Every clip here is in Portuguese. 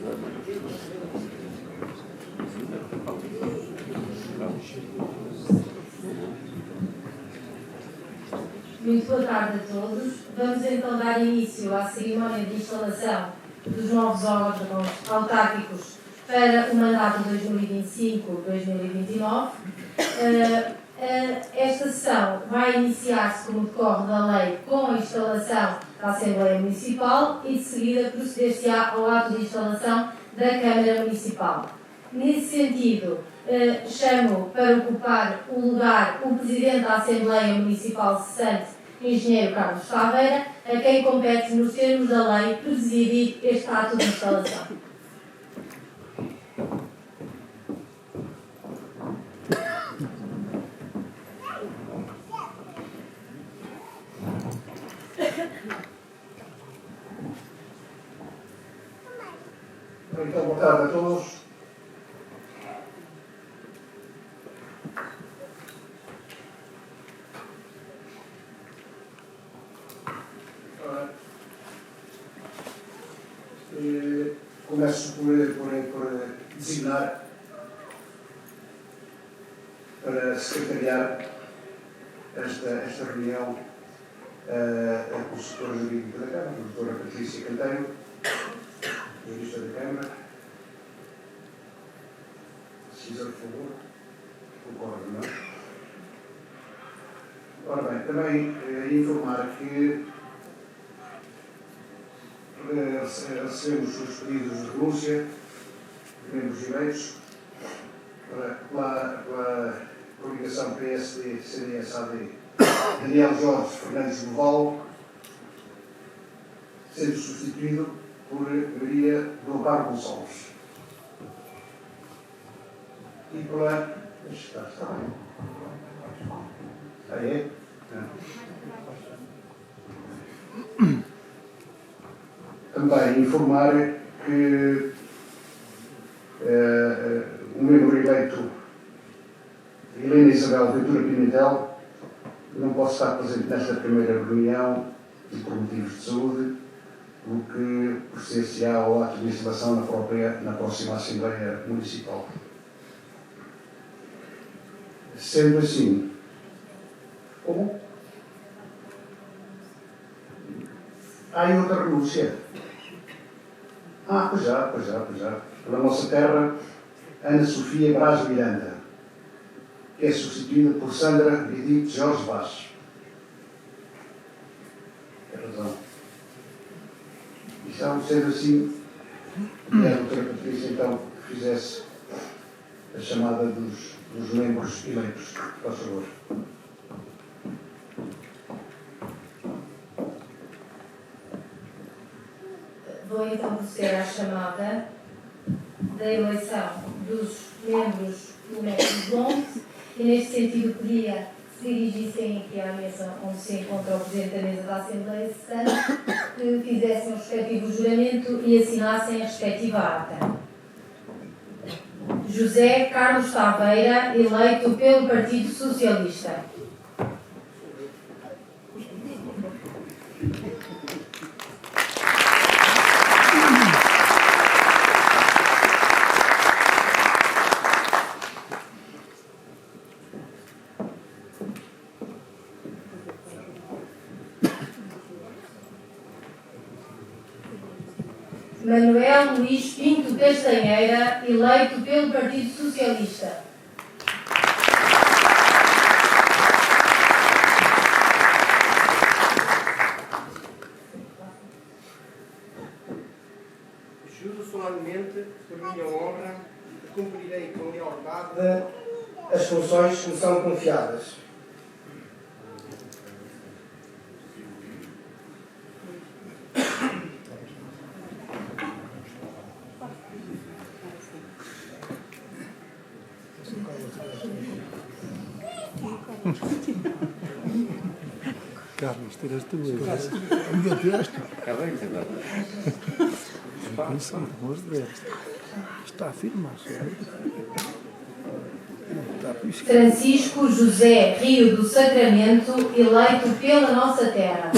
Muito boa tarde a todos. Vamos então dar início à cerimónia de instalação dos novos órgãos autárquicos para o mandato 2025-2029. Esta sessão vai iniciar-se, como decorre da lei, com a instalação da Assembleia Municipal e de seguida proceder-se-á ao ato de instalação da Câmara Municipal. Nesse sentido, chamo para ocupar o lugar o Presidente da Assembleia Municipal cessante, Engenheiro Carlos Taveira, a quem compete, nos termos da lei, presidir este ato de instalação. Então, boa tarde a todos. Começo por designar para secretariar esta reunião a consultora jurídica da Câmara, a doutora Patrícia Canteiro, jurista da Câmara. Se fizer por favor, concordo, não é? Ora bem, também informar que recebemos os pedidos de renúncia de membros eleitos pela coligação PSD-CDS-AD Daniel Jorge Fernandes Noval, sendo substituído por Maria do Amparo Gonçalves. E pela... Está bem. Ah, é? Também informar que o membro eleito Helena Isabel Ventura Pimentel não pode estar presente nesta primeira reunião por motivos de saúde, o que proceder-se-á ao ato de instalação na próxima Assembleia Municipal. Sendo assim, como? Há aí outra renúncia. Pois já. Pela nossa terra, Ana Sofia Braz Miranda, que é substituída por Sandra Edith Jorge Vaz. Tem razão. E sendo assim, a doutora Patrícia então fizesse a chamada dos membros eleitos. Por favor. Vou então proceder à chamada da eleição dos membros do MEC-11 e, neste sentido, pedia se dirigissem aqui à mesa onde se encontra o Presidente da Mesa da Assembleia Cessante, que fizessem o respectivo juramento e assinassem a respectiva ata. José Carlos Taveira, eleito pelo Partido Socialista. Manuel Luís Pinto Castanheira, eleito pelo Partido Socialista. Juro solenemente, por minha honra, que cumprirei com lealdade as funções que me são confiadas. Carlos, tiraste tu aí. Ainda tiraste? Acabei de dar. Pensando, mas deste. Está a firmar, Francisco José Rio do Sacramento, eleito pela nossa terra.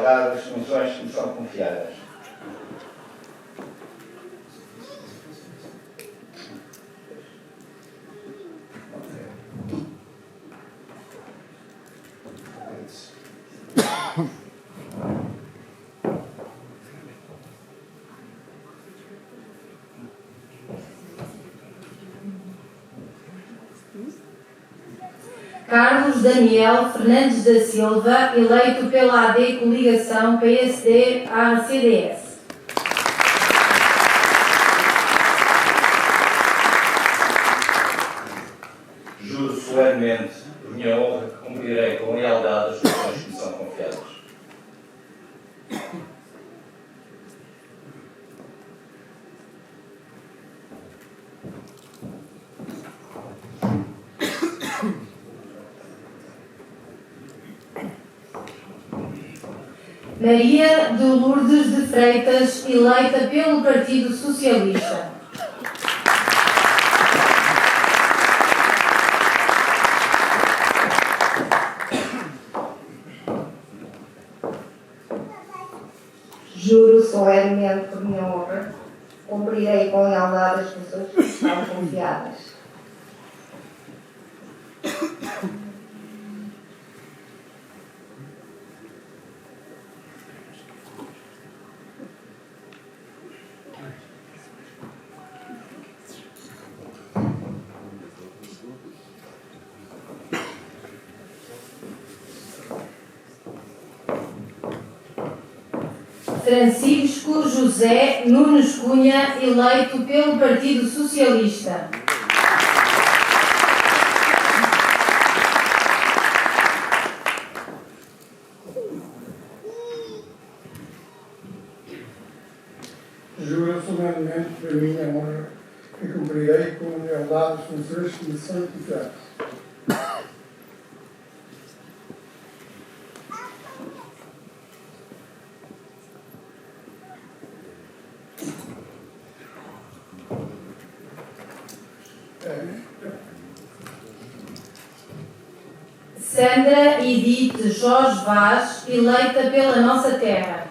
lealdade às funções que me são confiadas. Carlos Daniel Fernandes da Silva, eleito pela AD Coligação PSD-CDS. Juro solenemente, por minha honra, que cumprirei com lealdade as funções que me são confiadas. Maria de Lourdes de Freitas, eleita pelo Partido Socialista. Juro solenemente por minha honra, cumprirei com lealdade as funções que me são confiadas. Francisco José Nunes Cunha, eleito pelo Partido Socialista. Juro solenemente por minha honra que cumprirei com lealdade as funções que me são confiadas. Sandra Edith Jorge Vaz, eleita pela Nossa Terra.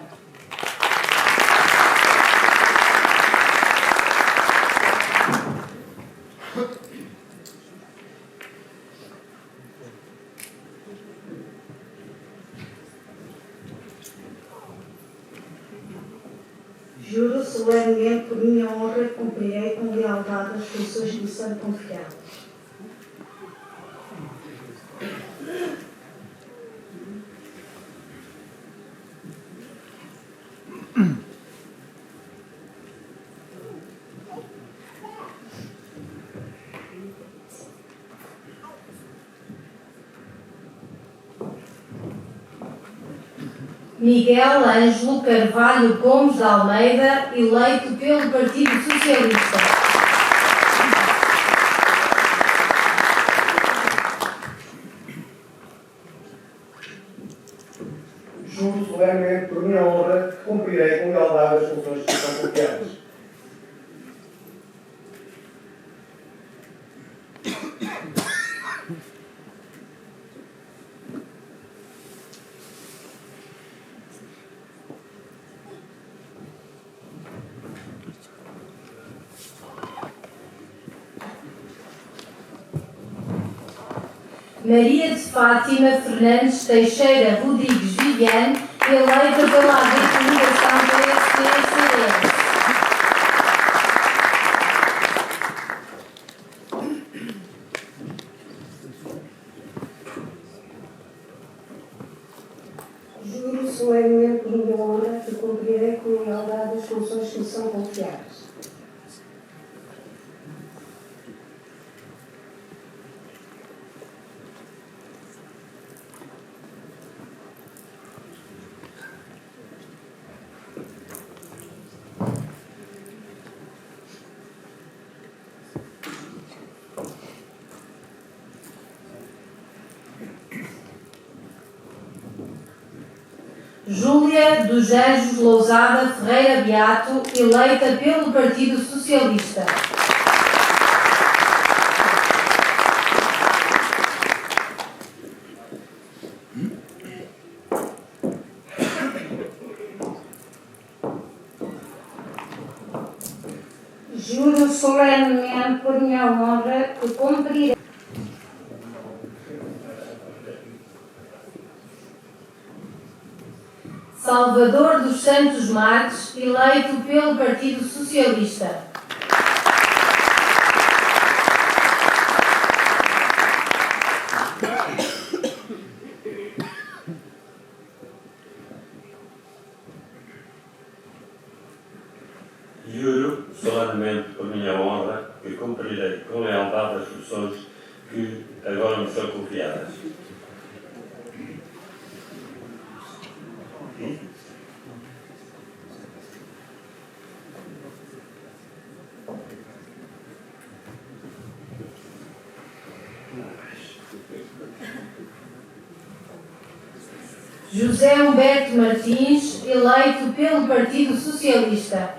Juro solenemente por minha honra que cumprirei com lealdade as funções que me são confiadas. Miguel Ângelo Carvalho Gomes de Almeida, eleito pelo Partido Socialista. Juro solenemente por minha honra que cumprirei com lealdade as funções que me são confiadas. Maria de Fátima Fernandes Teixeira Rodrigues Viviane, eleita pela AD Coligação PSD-CDS. Juro solenemente por minha honra que cumprirei com lealdade as funções que me são confiadas. Júlia dos Anjos Lousada Ferreira Beato, eleita pelo Partido Socialista. Juro solenemente por minha honra que cumprirei. Salvador dos Santos Marques, eleito pelo Partido Socialista. Juro solenemente por minha honra que cumprirei com lealdade as funções que agora me são confiadas. José Humberto Martins, eleito pelo Partido Socialista.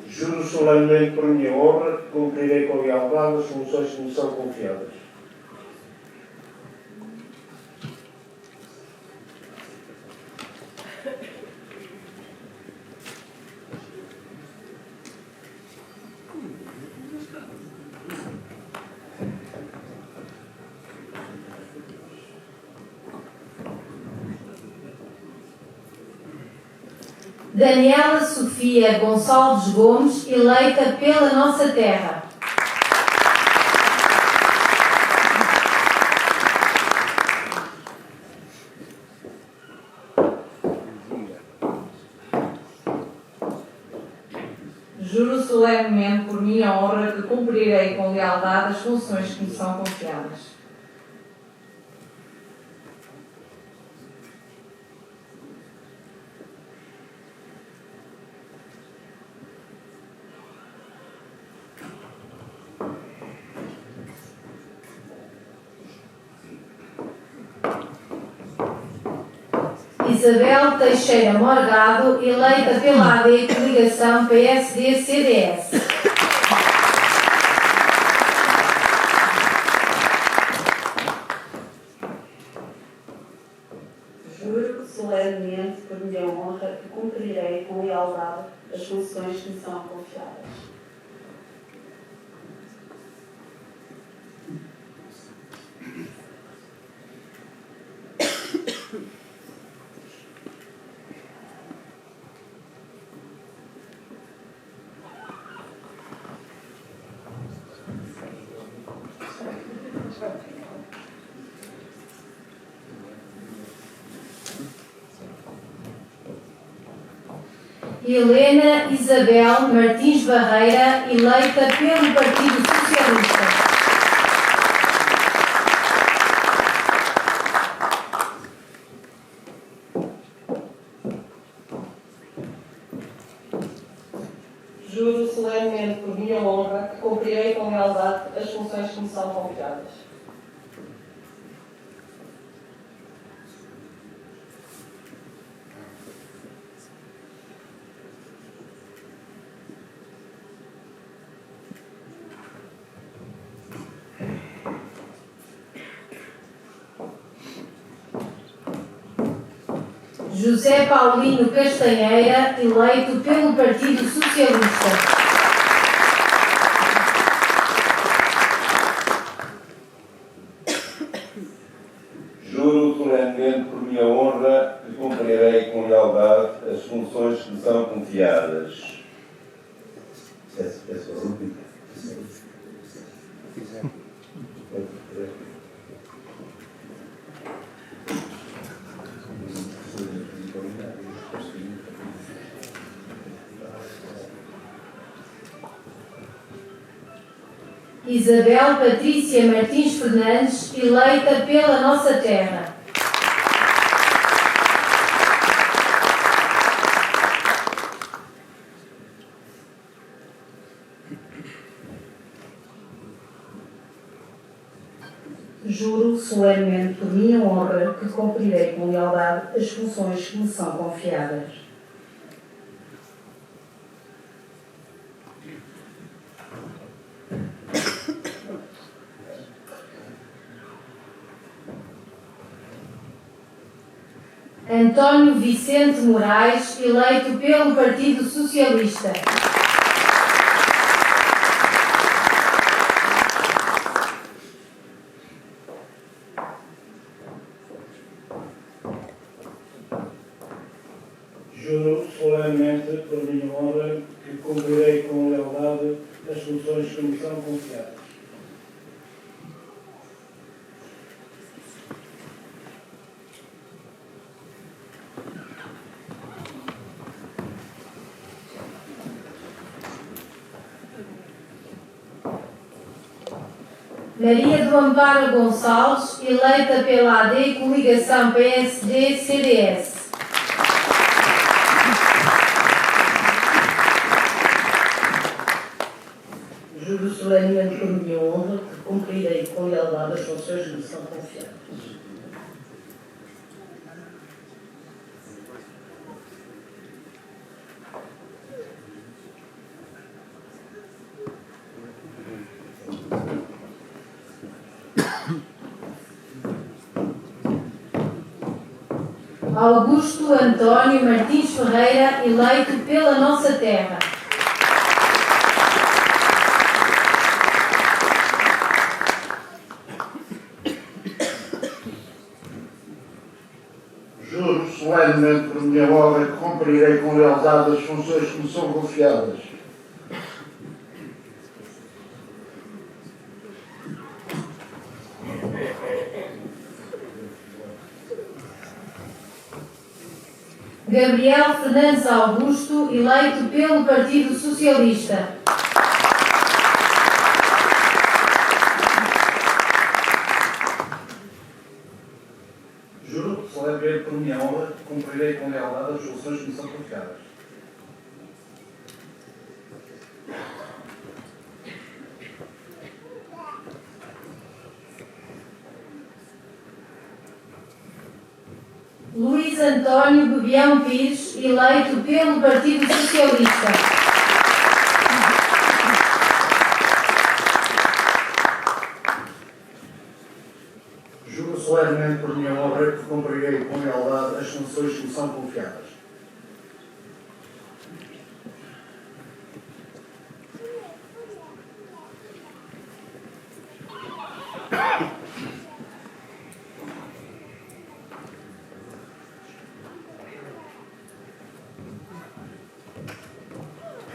Juro solenemente por minha honra que cumprirei com lealdade as funções que me são confiadas. Daniela Sofia Gonçalves Gomes, eleita pela Nossa Terra. Juro solenemente por minha honra que cumprirei com lealdade as funções que me são confiadas. Isabel Teixeira Morgado, eleita pela AD Coligação PSD-CDS. Juro solenemente por minha honra que cumprirei com lealdade as funções que me são confiadas. Helena Isabel Martins Barreira, eleita pelo Partido Socialista. Juro solenemente por minha honra que cumprirei com lealdade as funções que me são confiadas. José Paulino Castanheira, eleito pelo Partido Socialista. Juro solenemente por minha honra que cumprirei com lealdade as funções que me são confiadas. Isabel Patrícia Martins Fernandes, eleita pela Nossa Terra. Juro solenemente por minha honra que cumprirei com lealdade as funções que me são confiadas. António Vicente Moraes, eleito pelo Partido Socialista. Juro solenemente, por minha honra, que cumprirei com lealdade as funções que me são confiadas. Maria do Amparo Gonçalves, eleita pela AD Coligação PSD-CDS. Juro solenemente por minha honra que cumprirei com lealdade as funções que me são confiadas. Augusto António Martins Ferreira, eleito pela Nossa Terra. Juro solenemente por minha honra que cumprirei com lealdade as funções que me são confiadas. Gabriel Fernandes Augusto, eleito pelo Partido Socialista. Juro solenemente por minha honra que cumprirei com lealdade as funções que me são confiadas. Luís António Bebião Pires, eleito pelo Partido Socialista. Juro solenemente por minha honra que cumprirei com lealdade as funções que me são confiadas.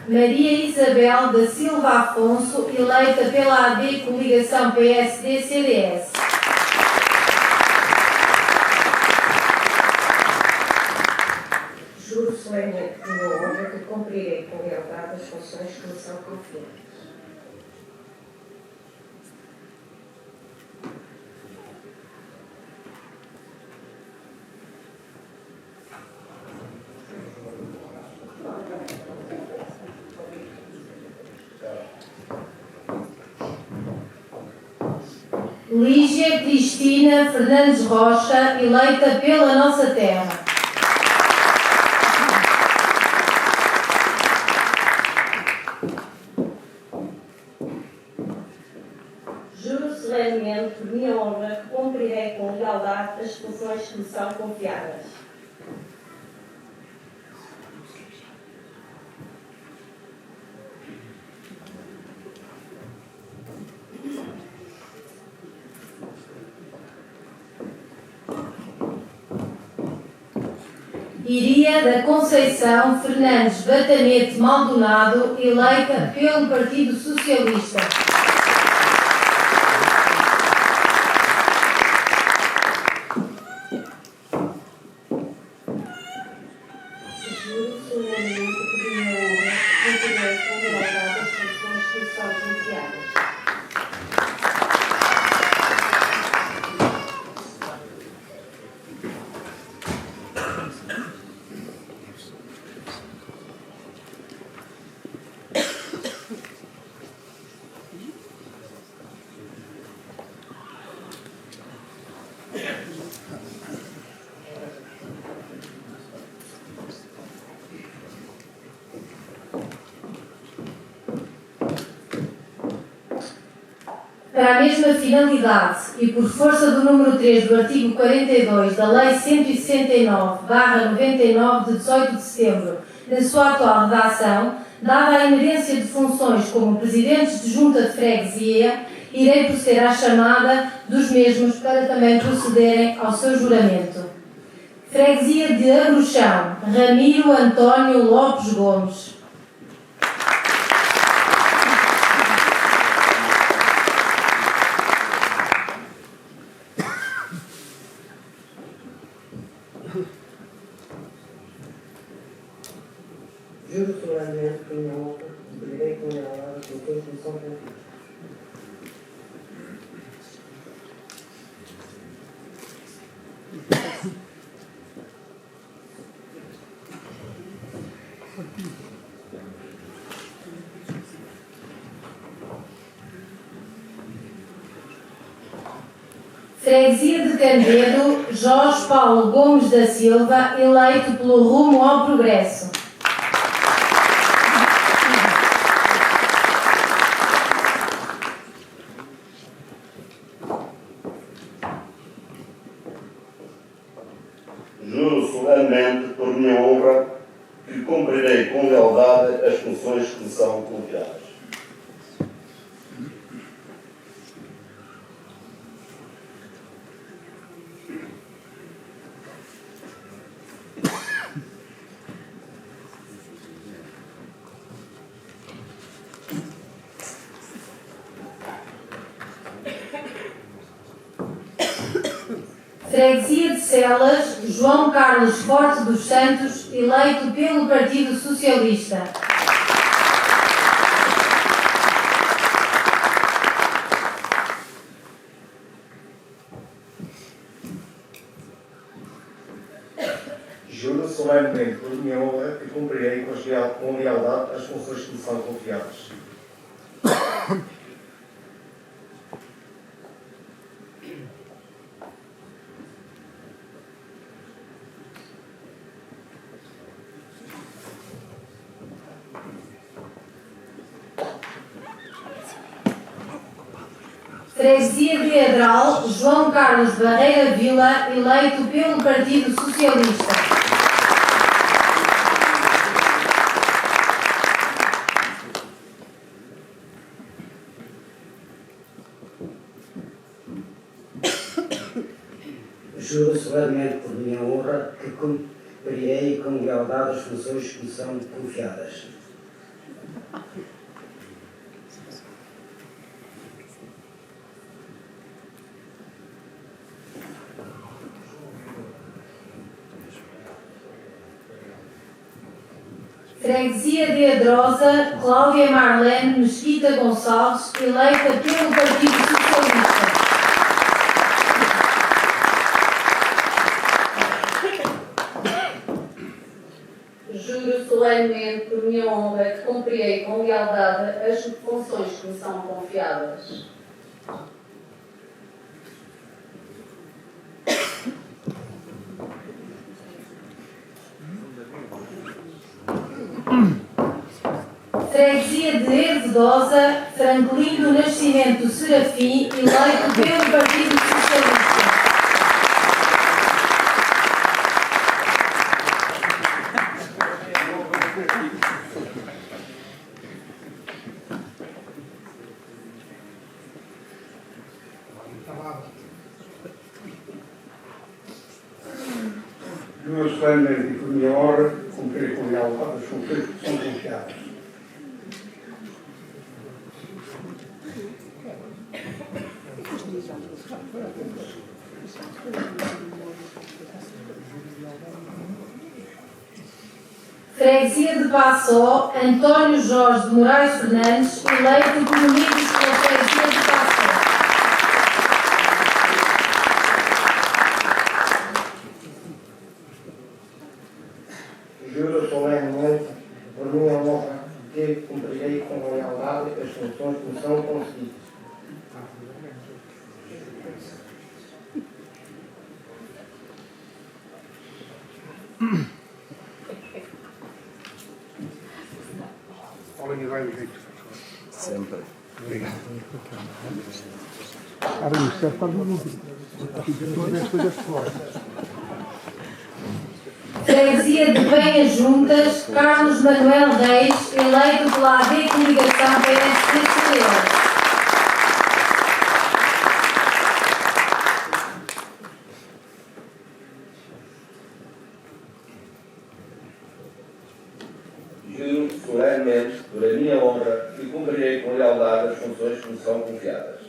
Maria Isabel da Silva Afonso, eleita pela AD Coligação PSD-CDS. Juro solenemente por minha honra que cumprirei com lealdade as funções que me são confiadas. Lígia Cristina Fernandes Rocha, eleita pela Nossa Terra. Juro solenemente por minha honra que cumprirei com lealdade as funções que me são confiadas. Iria da Conceição Fernandes Batanete Maldonado, eleita pelo Partido Socialista. Juro solenemente por minha honra que cumprirei com lealdade as funções que me são confiadas. Para a mesma finalidade e por força do número 3 do artigo 42 da Lei 169/99 de 18 de setembro, na sua atual redação, dada a inerência de funções como presidentes de junta de freguesia, irei proceder à chamada dos mesmos para também procederem ao seu juramento. Freguesia de Abruchão, Ramiro António Lopes Gomes. Juro solenemente que minha honra cumprirei com lealdade as funções que me são confiadas. Freguesia de Candedo, Jorge Paulo Gomes da Silva, eleito pelo Rumo ao Progresso. Juro solenemente, por minha honra, que cumprirei com lealdade as funções que me são confiadas. Freguesia de Celas, João Carlos Forte dos Santos, eleito pelo Partido Socialista. Juro solenemente por minha honra que cumprirei com lealdade as funções que me são confiadas. Freguesia de Edral, João Carlos Barreira Vila, eleito pelo Partido Socialista. Juro solenemente por minha honra que cumprirei com lealdade as funções que me são confiadas. Freguesia de Edrosa, Cláudia Marlene Mesquita Gonçalves, eleita pelo Partido Socialista. Juro solenemente por minha honra que cumprirei com lealdade as funções que me são confiadas. Freguesia de Ervedosa, Franklin do Nascimento Serafim, eleito pelo Partido Socialista. Juro solenemente e por minha honra cumprirei com lealdade as funções que são confiadas. Freguesia de Passó, António Jorge de Moraes Fernandes, eleito por Unidos pela Freguesia de Passó. Juro solenemente por minha honra que cumprirei com lealdade as funções que me são concedidas. Olhem bem o jeito. Sempre. Freguesia de Penhas Juntas, Carlos Manuel Reis, eleito pela AD Coligação PSD-CDS. Juro solenemente, por a minha honra, que cumprirei com lealdade as funções que me são confiadas.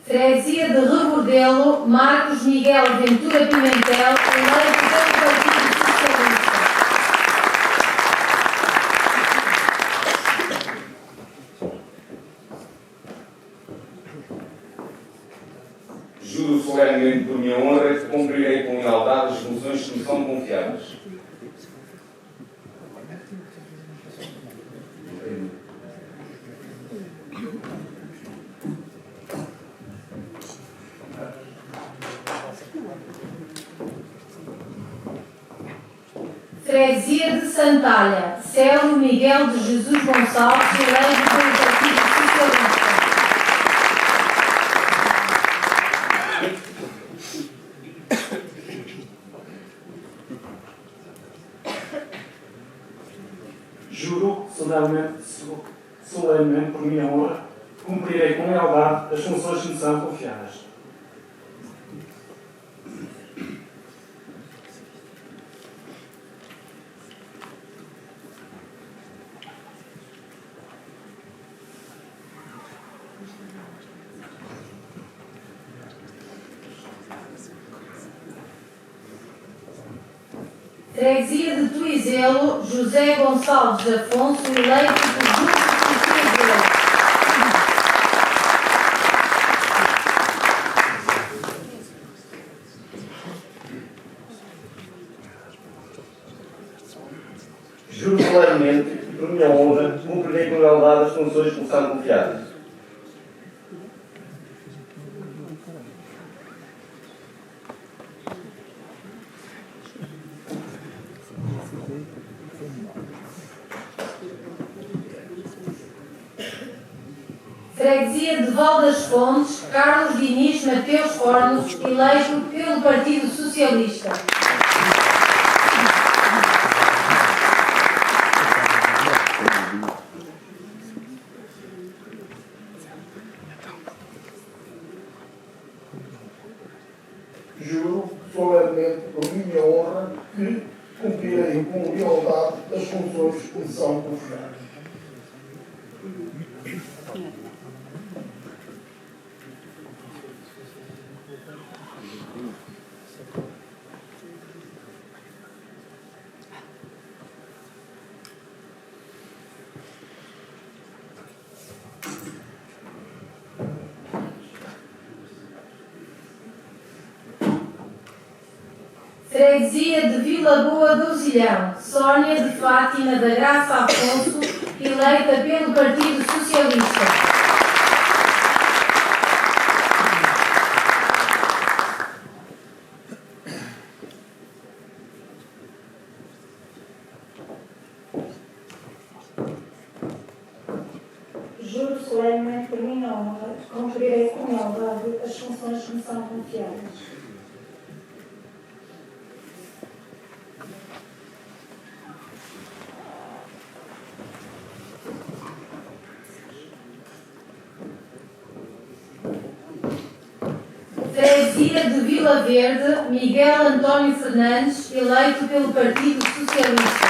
Freguesia de Rebordelo, Marcos Miguel Ventura Pimentel, eleito pelo Partido Socialista. Juro solenemente por minha honra que cumprirei com lealdade as funções que me são confiadas. Freguesia de Santalha, Célio Miguel de Jesus Gonçalves, eleito pelo Partido Socialista. Juro solenemente por minha honra, cumprirei com lealdade as funções que me são confiadas. Freguesia de Tuizelo, José Gonçalves Afonso, eleito por Juntos de Tuizelo. Juro solenemente que, por minha honra, cumprirei com lealdade as funções que me são confiadas. Freguesia de Val das Fontes, Carlos Diniz Mateus Fornos, eleito pelo Partido Socialista. Juro solenemente por minha honra que cumprirei com lealdade as funções que me são confiadas. Freguesia de Vila Boa do Zilhão, Sónia de Fátima da Graça Afonso, eleita pelo Partido Socialista. Juro solenemente por minha honra, cumprirei com lealdade as funções que me são confiadas. Freguesia de Vila Verde, Miguel António Fernandes, eleito pelo Partido Socialista.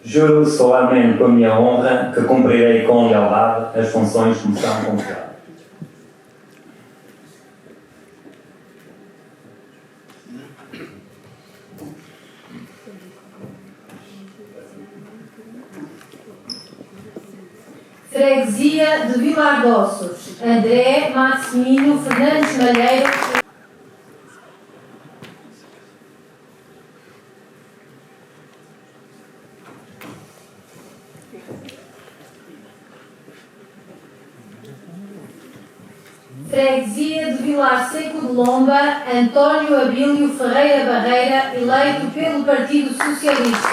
Juro solenemente por minha honra que cumprirei com lealdade as funções que me são confiadas. Freguesia de Vilardossos, André Maximino Fernandes Malheiro. Freguesia de Vilar Seco de Lomba, António Abílio Ferreira Barreira, eleito pelo Partido Socialista.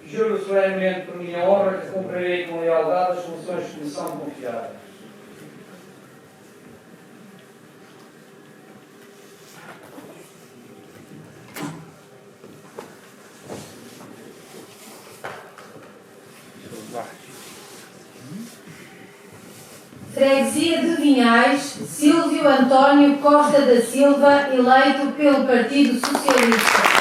Juro solenemente por minha honra que cumprirei com lealdade as funções que me são confiadas. Freguesia de Vinhais, Silvio António Costa da Silva, eleito pelo Partido Socialista.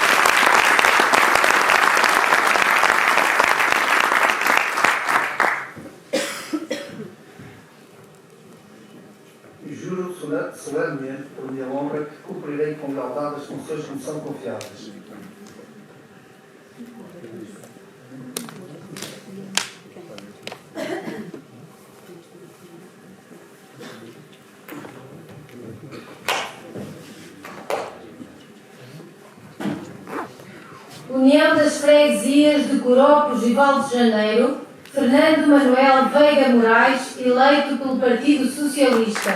Juro solenemente, por minha honra, que cumprirei com lealdade as funções que me são confiadas. União das Freguesias de Coropos e Val de Janeiro, Fernando Manuel Veiga Moraes, eleito pelo Partido Socialista.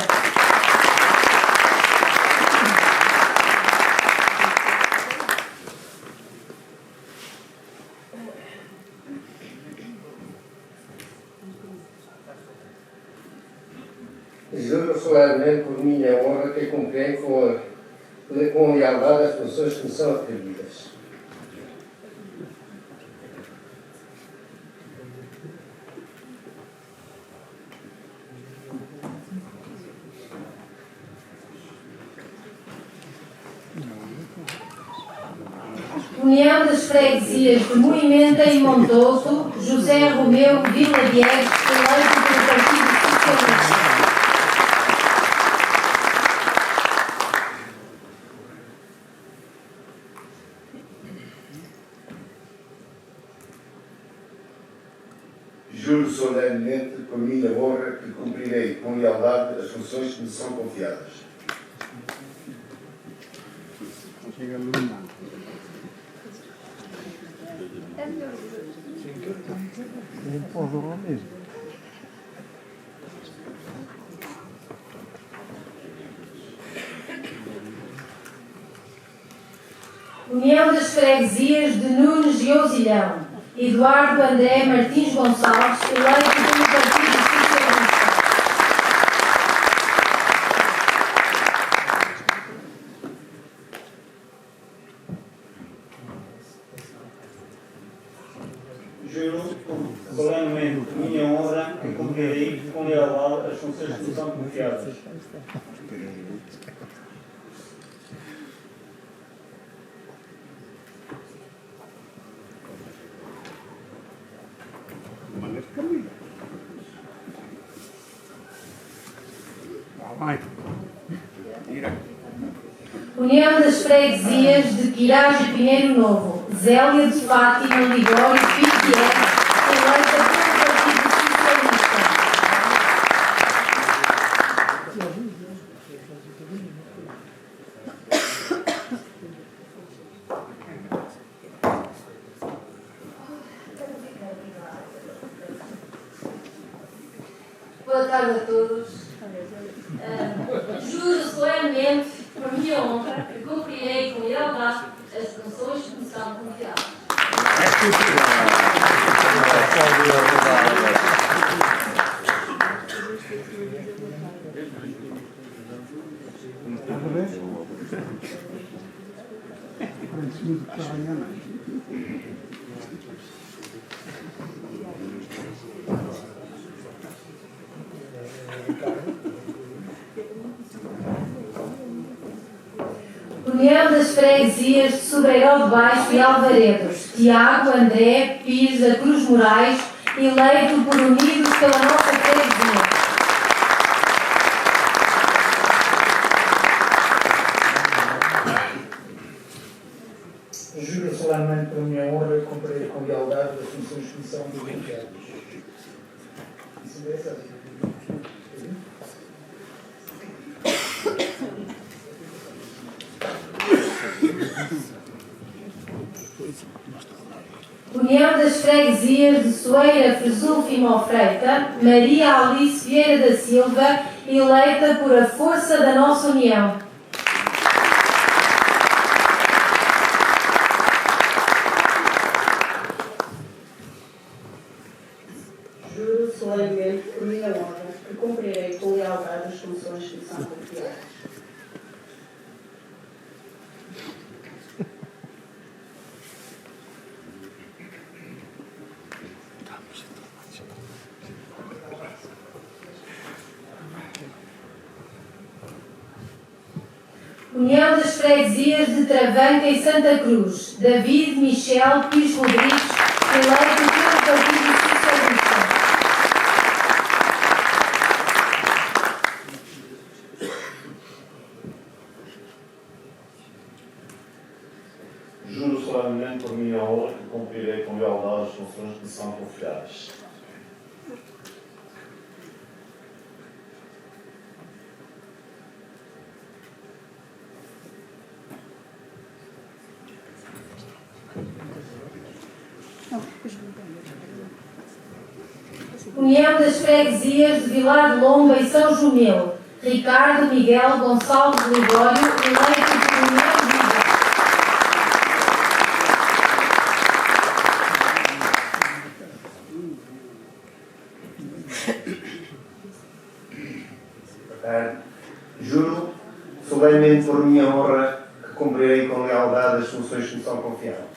Juro solenemente por minha honra que cumprirei com lealdade as funções que me são atribuídas. União das Freguesias de Moimenta e Montoto, José Romeu Vila Diegues, eleito pelo Partido Socialista. Juro solenemente por minha honra que cumprirei com lealdade as funções que me são confiadas. União das Freguesias de Nunes e Ousilhão, Eduardo André Martins Gonçalves, eleito pelo Partido Socialista. Juro solenemente por minha honra que cumprirei com lealdade as funções que me são confiadas. União das Freguesias de Quirás e Pinheiro Novo, Zélia de Fátima Ligório Pitier, eleita pelo Partido Socialista. Boa tarde a todos. Juro solenemente, por minha honra, que cumprirei com lealdade as funções que me são confiadas. União das Freguesias de Sobreirão de Baixo e Alvaredos, Tiago André Pires da Cruz Moraes, eleito por Unidos pela nossa freguesia. Juro solenemente por minha honra que cumprirei com lealdade as funções que me são confiadas. Isso é certo. Dias de Soeira Fresul-Fimó Freita, Maria Alice Vieira da Silva, eleita por a força da nossa união. Juro solenemente por minha honra que cumprirei com lealdade as funções que me são confiadas. União das Freguesias de Travanca e Santa Cruz, David Michel Pires Rodrigues, eleito pelo Partido Socialista. Juro solenemente por minha honra que cumprirei com lealdade as funções que me são confiadas. União das Freguesias de Vilar de Lomba e São Jumelo, Ricardo Miguel Gonçalves Ligório, eleito por União Viva. Juro solenemente por minha honra que cumprirei com lealdade as funções que me são confiadas.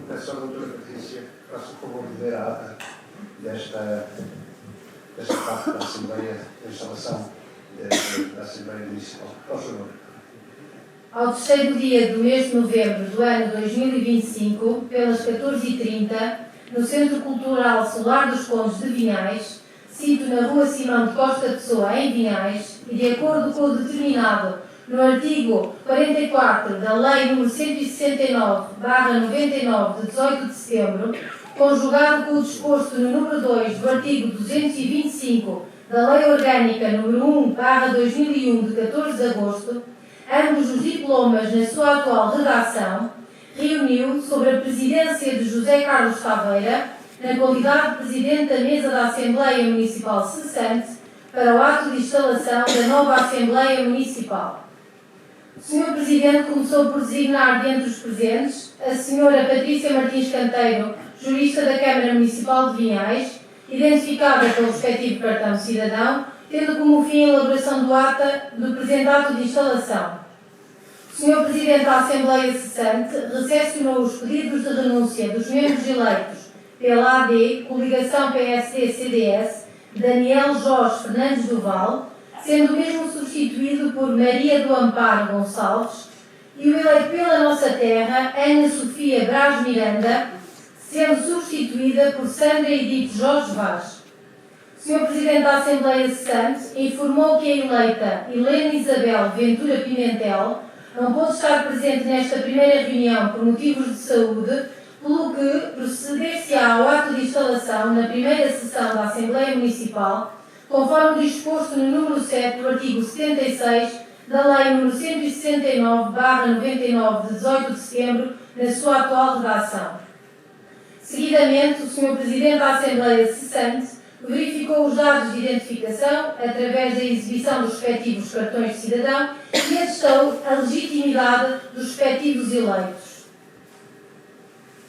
Peço à doutora Patrícia, faça o favor de ler a ata desta parte da Assembleia, da instalação da Assembleia Municipal. Por favor. Ao terceiro dia do mês de novembro do ano 2025, pelas 14h30, no Centro Cultural Solar dos Condes de Vinhais, sito na Rua Simão de Costa Pessoa, em Vinhais, e de acordo com o determinado no artigo 44 da Lei nº 169/99 de 18 de setembro, conjugado com o disposto no número 2 do artigo 225 da Lei Orgânica nº 1/2001 de 14 de agosto, ambos os diplomas na sua atual redação, reuniu sobre a presidência de José Carlos Taveira, na qualidade de Presidente da Mesa da Assembleia Municipal cessante, para o ato de instalação da nova Assembleia Municipal. O Sr. Presidente começou por designar dentre os presentes a Sra. Patrícia Martins Canteiro, jurista da Câmara Municipal de Vinhais, identificada pelo respectivo cartão de cidadão, tendo como fim a elaboração do presente ato de instalação. O Sr. Presidente da Assembleia Cessante recepcionou os pedidos de renúncia dos membros eleitos pela AD, coligação PSD-CDS, Daniel Jorge Fernandes Duval, sendo o mesmo substituído por Maria do Amparo Gonçalves, e o eleito pela Nossa Terra, Ana Sofia Braz Miranda, sendo substituída por Sandra Edith Jorge Vaz. O Sr. Presidente da Assembleia Cessante informou que a eleita Helena Isabel Ventura Pimentel não pôde estar presente nesta primeira reunião por motivos de saúde, pelo que proceder-se-á ao ato de instalação na primeira sessão da Assembleia Municipal, conforme disposto no número 7 do artigo 76 da Lei nº 169/99 de 18 de setembro, na sua atual redação. Seguidamente, o Sr. Presidente da Assembleia Cessante verificou os dados de identificação através da exibição dos respectivos cartões de cidadão e atestou a legitimidade dos respectivos eleitos.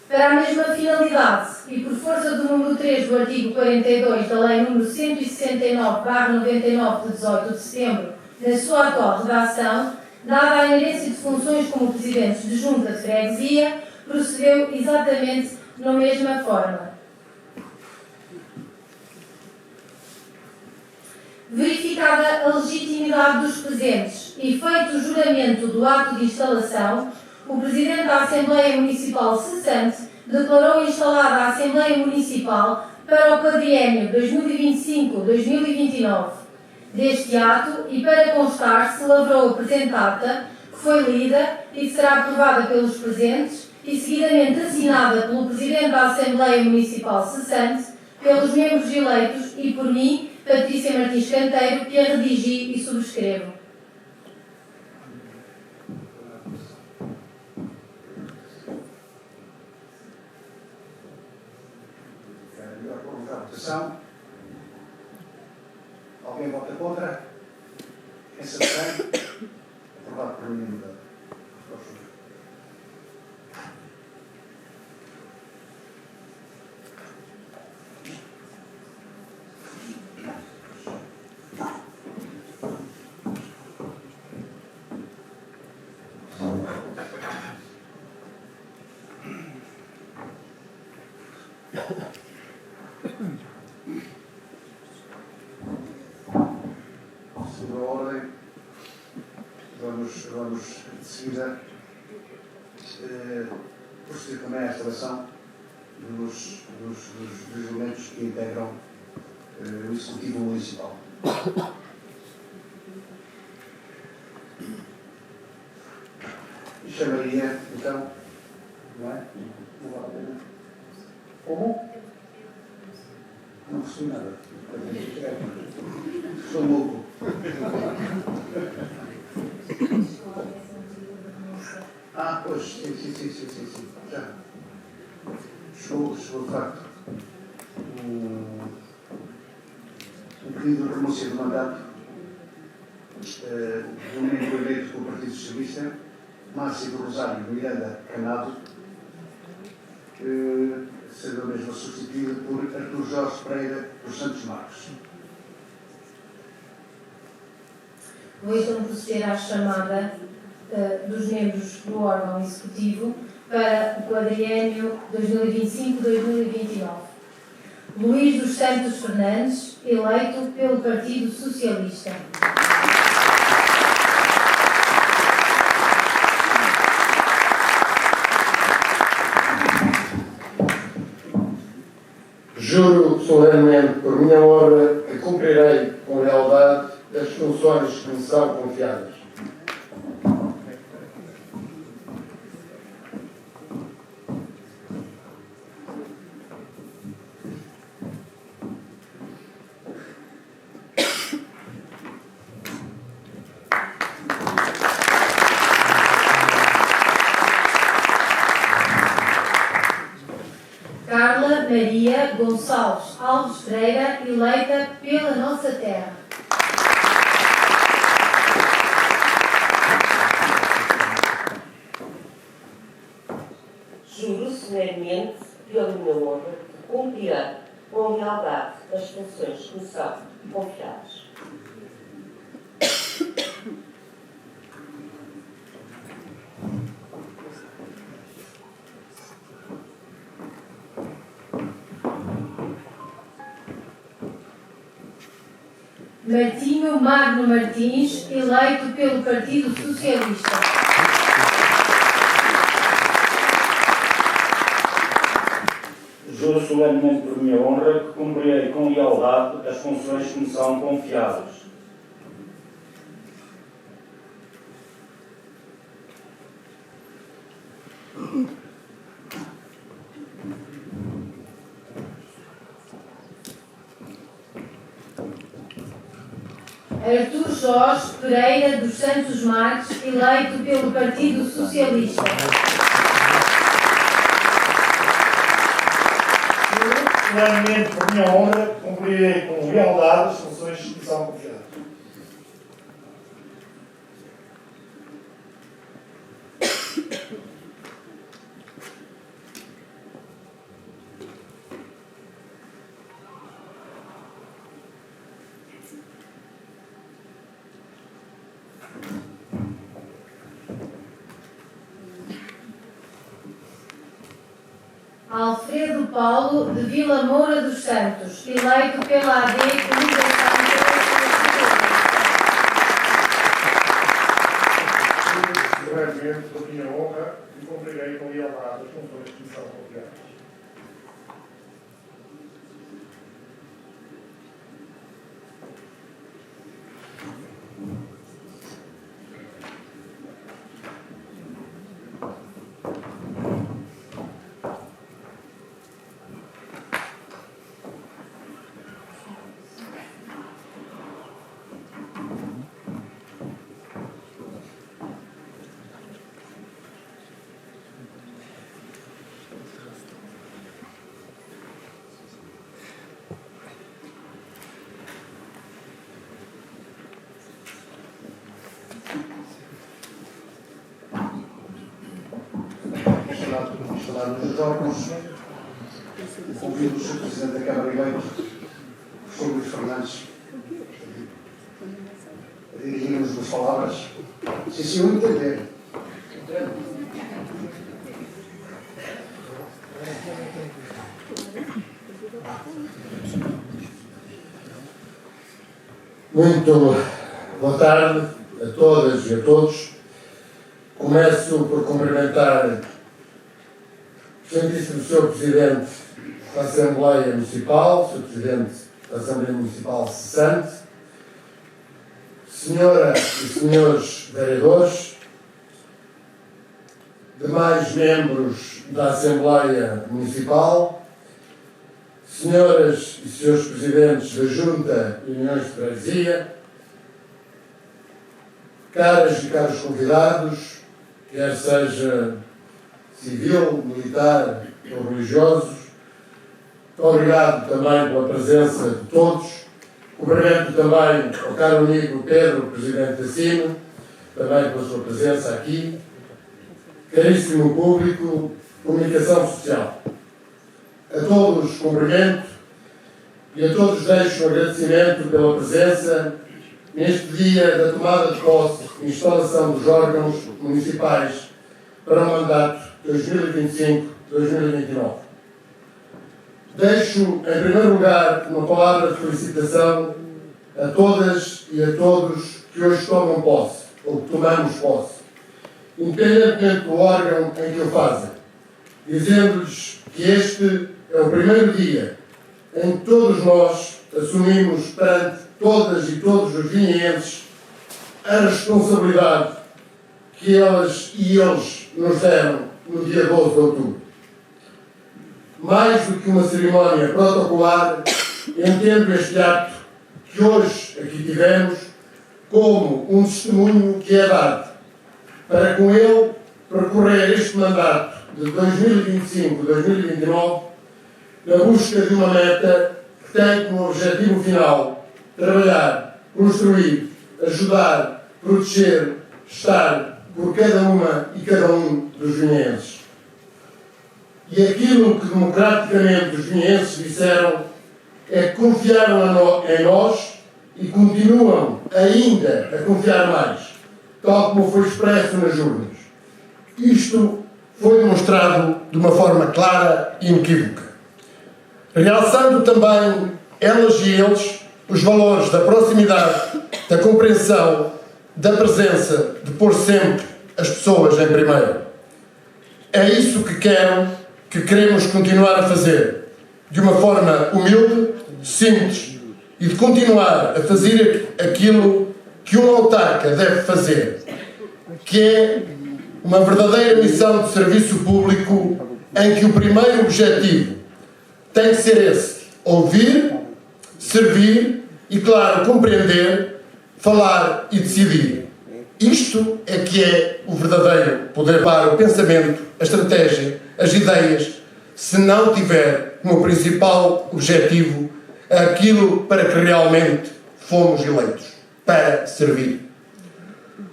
Para a mesma finalidade, e por força do número 3 do artigo 42 da Lei nº 169/99 de 18 de setembro, Na sua atual redação, dada a inerência de funções como presidentes de junta de freguesia, procedeu exatamente da mesma forma. Verificada a legitimidade dos presentes e feito o juramento do ato de instalação, o Presidente da Assembleia Municipal cessante declarou instalada a Assembleia Municipal para o quadriênio 2025-2029. Deste ato, e para constar, se lavrou a presente ata, que foi lida e que será aprovada pelos presentes e seguidamente assinada pelo Presidente da Assembleia Municipal cessante, pelos membros eleitos e por mim, Patrícia Martins Canteiro, que a redigi e subscrevo. Melhor colocar a votação. Alguém vota contra? Quem se abstém? Aprovado por unanimidade. Segunda ordem, vamos de seguida proceder também à instalação dos elementos que integram o Executivo Municipal. E chamaria, então, não é? Não vale a pena. Como? Não percebi nada. Estou louco. Ah, pois, sim. Já. Chegou de facto um pedido de renúncia de mandato do membro eleito pelo Partido Socialista, Márcio do Rosário Miranda Canado, sendo mesmo substituído por Artur Jorge Pereira dos Santos Marcos. Vou então proceder à chamada dos membros do órgão executivo para o quadriênio 2025-2029. Luís dos Santos Fernandes, eleito pelo Partido Socialista. Juro solenemente por minha honra que cumprirei com lealdade as funções que me são confiadas. Carla Maria Gonçalves Alves Pereira, eleita pela Nossa Terra. Juro solenemente, pela minha honra, que cumprirei com lealdade as funções que me são confiadas. Martinho Magno Martins, eleito pelo Partido Socialista. Juro solenemente por minha honra que cumprirei com lealdade as funções que me são confiadas. Artur Jorge Pereira dos Santos Marques, eleito pelo Partido Socialista. Solenemente, por minha honra, cumprirei com lealdade as funções que me são confiadas. Alfredo Paulo de Vila Moura dos Santos, eleito pela AD Comunicação Solenemente, por minha honra, e cumprirei com lealdade as funções que me são confiadas. Instalados os órgãos, convido o Sr. Presidente da Câmara eleito, o Sr. Luís Fernandes, a dirigir-nos as palavras, se assim o entender. Muito boa tarde a todas e a todos. Começo por cumprimentar o Santíssimo Sr. Presidente da Assembleia Municipal, Sr. Presidente da Assembleia Municipal cessante, Senhoras e Senhores Vereadores, demais membros da Assembleia Municipal, Senhoras e Senhores Presidentes da Junta e Uniões de Freguesia, caras e caros convidados, quer seja civil, militar ou religiosos, muito obrigado também pela presença de todos. Cumprimento também ao caro amigo Pedro, Presidente da CIME, também pela sua presença aqui. Caríssimo público, comunicação social. A todos cumprimento e a todos deixo um agradecimento pela presença neste dia da tomada de posse e instalação dos órgãos municipais para o mandato 2025-2029. Deixo, em primeiro lugar, uma palavra de felicitação a todas e a todos que hoje tomam posse, ou que tomamos posse, independentemente do órgão em que o fazem, dizendo-lhes que este é o primeiro dia em que todos nós assumimos perante todas e todos os guineenses a responsabilidade que elas e eles nos deram no dia 12 de outubro. Mais do que uma cerimónia protocolar, entendo este ato que hoje aqui tivemos como um testemunho que é dado para com ele percorrer este mandato de 2025-2029 na busca de uma meta que tem como objetivo final trabalhar, construir, ajudar, proteger, estar por cada uma e cada um dos guineenses. E aquilo que democraticamente os guineenses disseram é que confiaram em nós e continuam ainda a confiar mais, tal como foi expresso nas urnas. Isto foi demonstrado de uma forma clara e inequívoca, realçando também elas e eles os valores da proximidade, da compreensão, da presença, de pôr sempre as pessoas em primeiro. É isso que queremos continuar a fazer, de uma forma humilde, simples, e de continuar a fazer aquilo que um autarca deve fazer, que é uma verdadeira missão de serviço público, em que o primeiro objetivo tem que ser esse: ouvir, servir e, claro, compreender, falar e decidir. Isto é que é o verdadeiro poder para o pensamento, a estratégia, as ideias, se não tiver como principal objetivo aquilo para que realmente fomos eleitos, para servir.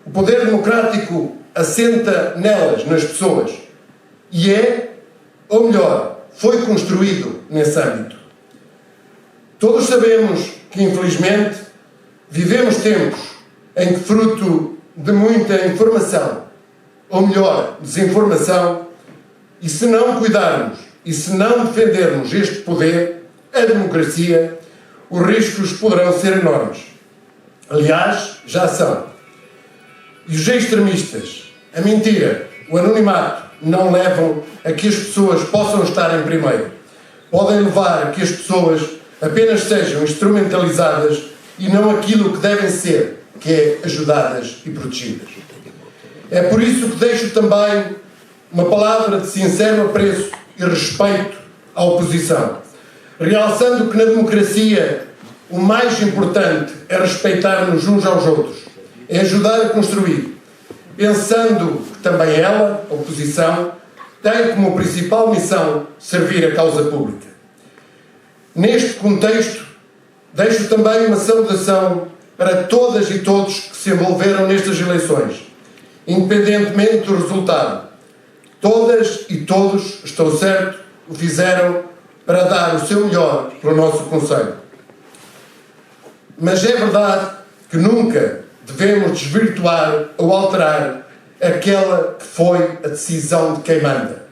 O poder democrático assenta nelas, nas pessoas, e ou melhor, foi construído nesse âmbito. Todos sabemos que, infelizmente, vivemos tempos em que, fruto de muita informação, ou melhor, desinformação, e se não cuidarmos E se não defendermos este poder, a democracia, os riscos poderão ser enormes. Aliás, já são. E os extremistas, a mentira, o anonimato, não levam a que as pessoas possam estar em primeiro. Podem levar a que as pessoas apenas sejam instrumentalizadas e não aquilo que devem ser, que é ajudadas e protegidas. É por isso que deixo também uma palavra de sincero apreço e respeito à oposição, realçando que na democracia o mais importante é respeitar-nos uns aos outros, é ajudar a construir, pensando que também ela, a oposição, tem como principal missão servir a causa pública. Neste contexto, deixo também uma saudação para todas e todos que se envolveram nestas eleições, independentemente do resultado. Todas e todos, estou certo, o fizeram para dar o seu melhor para o nosso concelho. Mas é verdade que nunca devemos desvirtuar ou alterar aquela que foi a decisão de quem manda.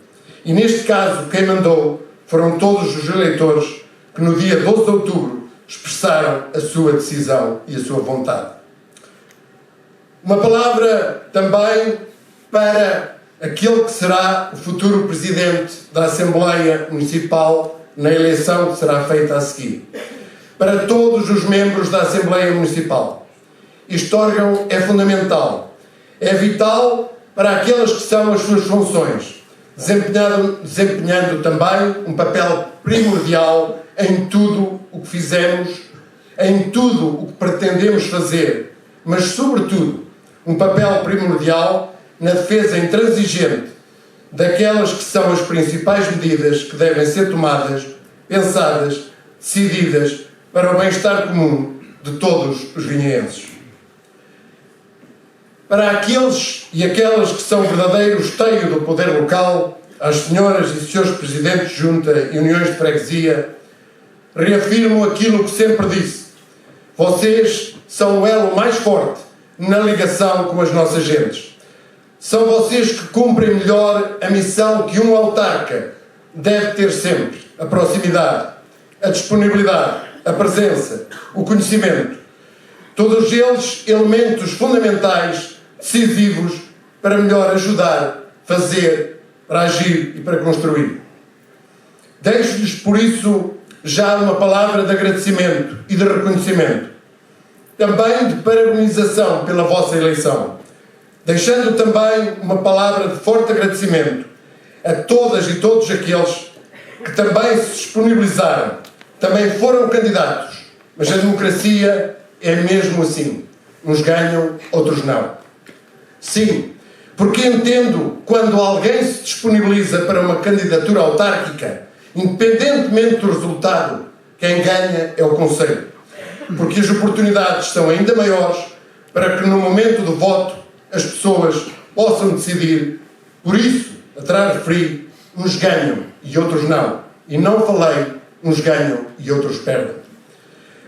E neste caso, quem mandou foram todos os eleitores que no dia 12 de outubro expressaram a sua decisão e a sua vontade. Uma palavra também para aquele que será o futuro Presidente da Assembleia Municipal na eleição que será feita a seguir. Para todos os membros da Assembleia Municipal. Este órgão é fundamental. É vital para aquelas que são as suas funções, desempenhando também um papel primordial em tudo o que fizemos, em tudo o que pretendemos fazer, mas, sobretudo, um papel primordial na defesa intransigente daquelas que são as principais medidas que devem ser tomadas, pensadas, decididas para o bem-estar comum de todos os vinheenses. Para aqueles e aquelas que são verdadeiro esteio do poder local, às senhoras e senhores presidentes de junta e uniões de freguesia, reafirmo aquilo que sempre disse. Vocês são o elo mais forte na ligação com as nossas gentes. São vocês que cumprem melhor a missão que um autarca deve ter sempre: a proximidade, a disponibilidade, a presença, o conhecimento. Todos eles elementos fundamentais, decisivos, para melhor ajudar, fazer, para agir e para construir. Deixo-lhes, por isso, já uma palavra de agradecimento e de reconhecimento. Também de parabenização pela vossa eleição. Deixando também uma palavra de forte agradecimento a todas e todos aqueles que também se disponibilizaram, também foram candidatos, mas a democracia é mesmo assim. Uns ganham, outros não. Sim, porque entendo quando alguém se disponibiliza para uma candidatura autárquica, independentemente do resultado, quem ganha é o concelho. Porque as oportunidades são ainda maiores para que no momento do voto as pessoas possam decidir. Por isso, atrás referi, uns ganham e outros não. E não falei, uns ganham e outros perdem.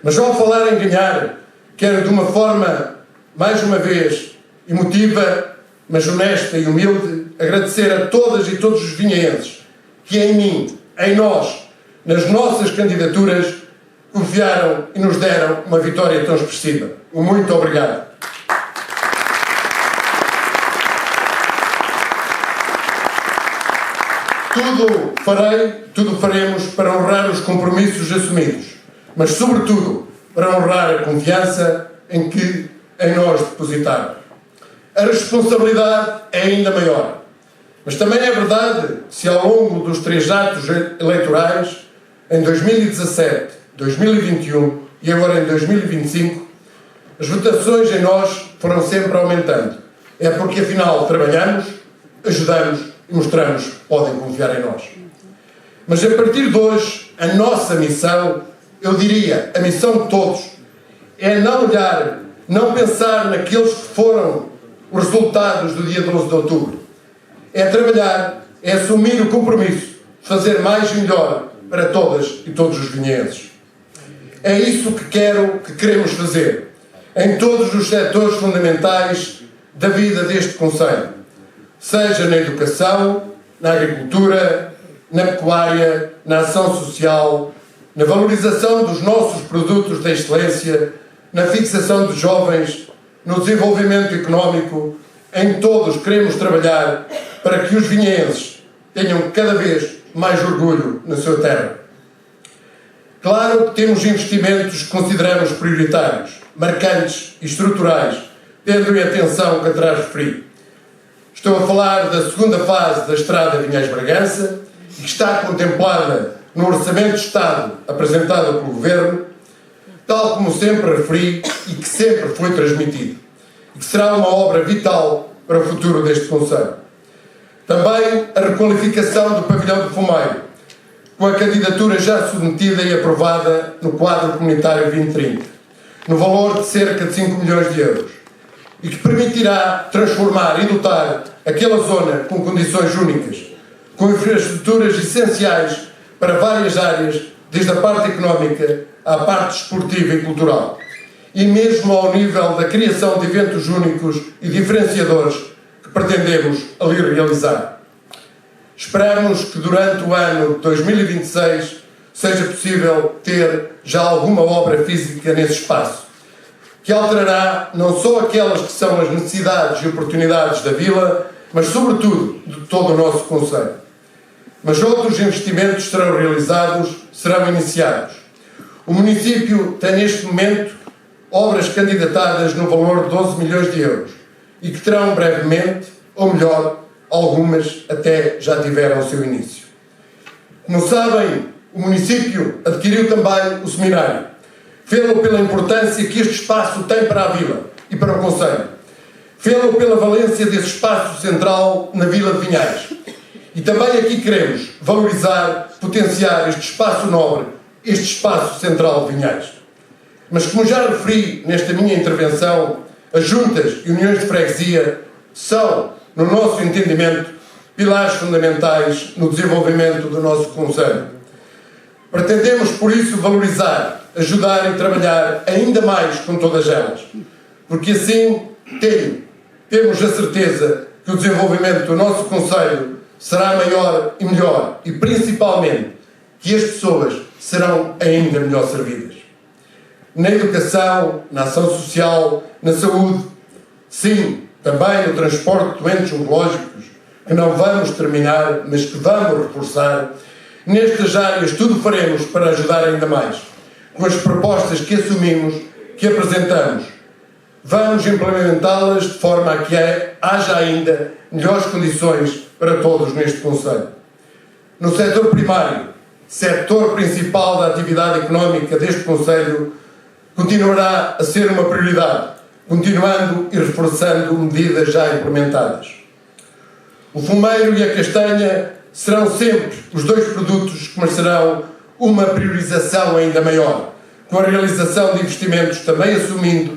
Mas ao falar em ganhar, quero de uma forma, mais uma vez, emotiva, mas honesta e humilde, agradecer a todas e todos os vinheenses que em mim, em nós, nas nossas candidaturas, confiaram e nos deram uma vitória tão expressiva. Muito obrigado. Tudo farei, tudo faremos para honrar os compromissos assumidos, mas, sobretudo, para honrar a confiança em que em nós depositaram. A responsabilidade é ainda maior. Mas também é verdade que se ao longo dos 3 atos eleitorais, em 2017, 2021 e agora em 2025, as votações em nós foram sempre aumentando. É porque afinal trabalhamos, ajudamos e mostramos que podem confiar em nós. Mas a partir de hoje, a nossa missão, eu diria, a missão de todos, é não olhar, não pensar naqueles que foram os resultados do dia 12 de outubro. É trabalhar, é assumir o compromisso de fazer mais e melhor para todas e todos os vinheenses. É isso que queremos fazer em todos os setores fundamentais da vida deste concelho, seja na educação, na agricultura, na pecuária, na ação social, na valorização dos nossos produtos de excelência, na fixação de jovens, no desenvolvimento económico. Em todos queremos trabalhar para que os vinhenses tenham cada vez mais orgulho na sua terra. Claro que temos investimentos que consideramos prioritários, marcantes e estruturais, tendo em atenção o que atrás referi. Estou a falar da segunda fase da Estrada Vinhais-Bragança, que está contemplada no Orçamento de Estado apresentado pelo Governo, tal como sempre referi e que sempre foi transmitido, e que será uma obra vital para o futuro deste concelho. Também a requalificação do pavilhão de Fumeiro, com a candidatura já submetida e aprovada no quadro comunitário 2030, no valor de cerca de 5 milhões de euros, e que permitirá transformar e dotar aquela zona com condições únicas, com infraestruturas essenciais para várias áreas, desde a parte económica à parte esportiva e cultural, e mesmo ao nível da criação de eventos únicos e diferenciadores que pretendemos ali realizar. Esperamos que durante o ano de 2026 seja possível ter já alguma obra física nesse espaço, que alterará não só aquelas que são as necessidades e oportunidades da vila, mas sobretudo de todo o nosso concelho. Mas outros investimentos serão realizados, serão iniciados. O município tem neste momento obras candidatadas no valor de 12 milhões de euros e que terão brevemente, ou melhor, algumas até já tiveram o seu início. Como sabem, o município adquiriu também o seminário. Fê-lo pela importância que este espaço tem para a vila e para o concelho. Fê-lo pela valência desse espaço central na Vila de Vinhais. E também aqui queremos valorizar, potenciar este espaço nobre, este espaço central de Vinhais. Mas como já referi nesta minha intervenção, as juntas e uniões de freguesia são, no nosso entendimento, pilares fundamentais no desenvolvimento do nosso concelho. Pretendemos, por isso, valorizar, ajudar e trabalhar ainda mais com todas elas, porque assim temos a certeza que o desenvolvimento do nosso concelho será maior e melhor e, principalmente, que as pessoas serão ainda melhor servidas. Na educação, na ação social, na saúde, sim, também no transporte de doentes oncológicos, que não vamos terminar, mas que vamos reforçar. Nestas áreas tudo faremos para ajudar ainda mais, com as propostas que assumimos, que apresentamos. Vamos implementá-las de forma a que haja ainda melhores condições para todos neste concelho. No setor primário, setor principal da atividade económica deste concelho, continuará a ser uma prioridade, continuando e reforçando medidas já implementadas. O fumeiro e a castanha serão sempre os dois produtos que merecerão uma priorização ainda maior, com a realização de investimentos também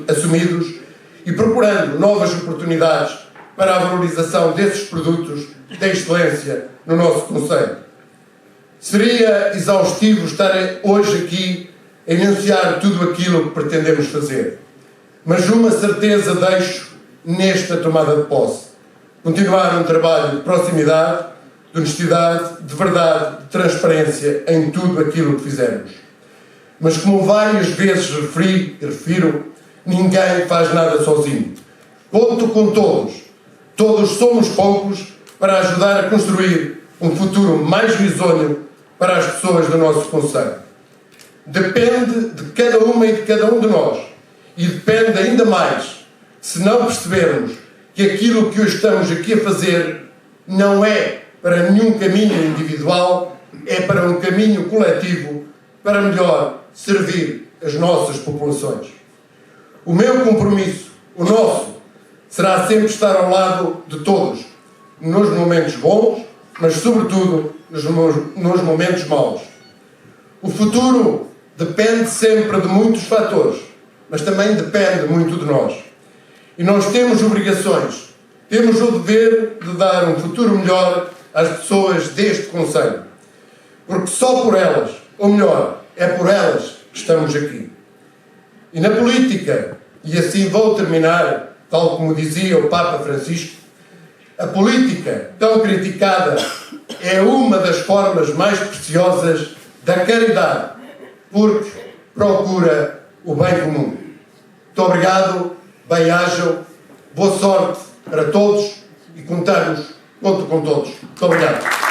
assumidos e procurando novas oportunidades para a valorização desses produtos de excelência no nosso concelho. Seria exaustivo estar hoje aqui a enunciar tudo aquilo que pretendemos fazer, mas uma certeza deixo nesta tomada de posse: continuar um trabalho de proximidade, de honestidade, de verdade, de transparência em tudo aquilo que fizermos. Mas como várias vezes referi e refiro, ninguém faz nada sozinho. Conto com todos. Todos somos poucos para ajudar a construir um futuro mais risonho para as pessoas do nosso concelho. Depende de cada uma e de cada um de nós. E depende ainda mais se não percebermos que aquilo que hoje estamos aqui a fazer não é para nenhum caminho individual, é para um caminho coletivo para melhor servir as nossas populações. O meu compromisso, o nosso, será sempre estar ao lado de todos, nos momentos bons, mas sobretudo nos momentos maus. O futuro depende sempre de muitos fatores, mas também depende muito de nós. E nós temos obrigações, temos o dever de dar um futuro melhor às pessoas deste concelho. Porque só por elas, ou melhor, é por elas que estamos aqui. E na política, e assim vou terminar, tal como dizia o Papa Francisco, a política tão criticada é uma das formas mais preciosas da caridade, porque procura o bem comum. Muito obrigado, bem-ajam, boa sorte para todos e conto com todos. Muito obrigado.